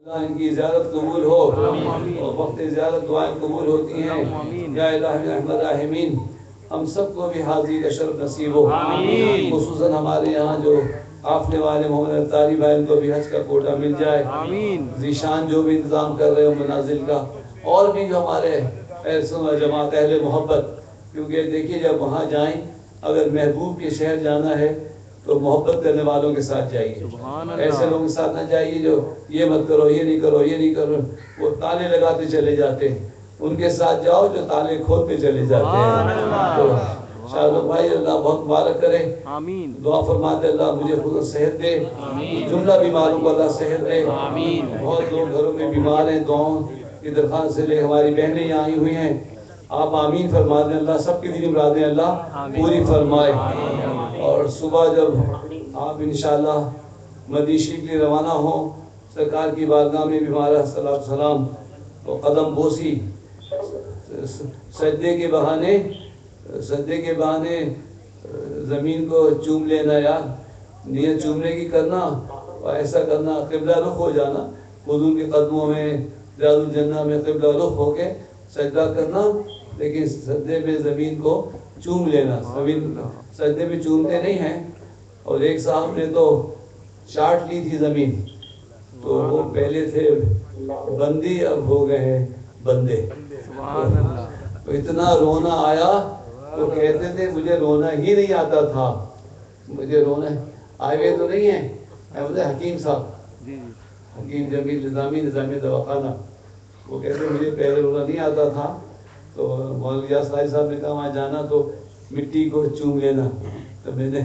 اللہ ان کی زیارت قبول ہو اور وقت زیارت دعائیں قبول ہوتی ہیں یا الہ رحمت الرحمین ہم سب کو بھی حاضری کا شرف نصیب ہو خصوصاً ہمارے یہاں جو قافلے والے محمد اطاری بھائی ان کو بھی حج کا کوٹا مل جائے ذیشان جو بھی انتظام کر رہے ہو منازل کا اور بھی جو ہمارے جماعت اہل محبت کیونکہ دیکھیے جب وہاں جائیں اگر محبوب کے شہر جانا ہے تو محبت کرنے والوں کے ساتھ جائیے ایسے لوگوں کے ساتھ نہ جائیے جو یہ مت کرو یہ نہیں کرو یہ نہیں کرو وہ تالے لگاتے چلے جاتے ہیں ان کے ساتھ جاؤ جو تالے کھولتے چلے جاتے ہیں تو شاہ رخ بھائی اللہ بہت مبارک کرے دعا فرماتے اللہ مجھے خود صحت دے جملہ بیماروں کو اللہ صحت دے بہت لوگ گھروں میں بیمار ہیں دعاؤں کی درخواست سے لے ہماری بہنیں یہاں آئی ہوئی ہیں آپ آمین فرما دیں اللہ سب کی دینی مرادیں اللہ پوری فرمائے اور صبح جب آپ انشاءاللہ مدینہ شریف کے لیے روانہ ہوں سرکار کی بارگاہ میں بھی ہمارا سلام تو قدم بوسی سجدے کے بہانے زمین کو چوم لینا یار نیت چومنے کی کرنا اور ایسا کرنا قبلہ رخ ہو جانا حضور کے قدموں میں ریاض الجنہ میں قبلہ رخ ہو کے سجدہ کرنا لیکن سجدے میں زمین کو چوم لینا زمین سجدے میں چومتے نہیں ہیں اور ایک صاحب نے تو چاٹ لی تھی زمین تو وہ پہلے تھے بندی اب ہو گئے ہیں بندے تو اتنا رونا آیا تو کہتے تھے مجھے رونا ہی نہیں آتا تھا مجھے رونا آئے ہوئے تو نہیں ہیں حکیم صاحب حکیم جمیل نظامی دواخانہ وہ کہتے مجھے پہلے رونا نہیں آتا تھا تو مولانا صاحب نے کہا وہاں جانا تو مٹی کو چوم لینا تو میں نے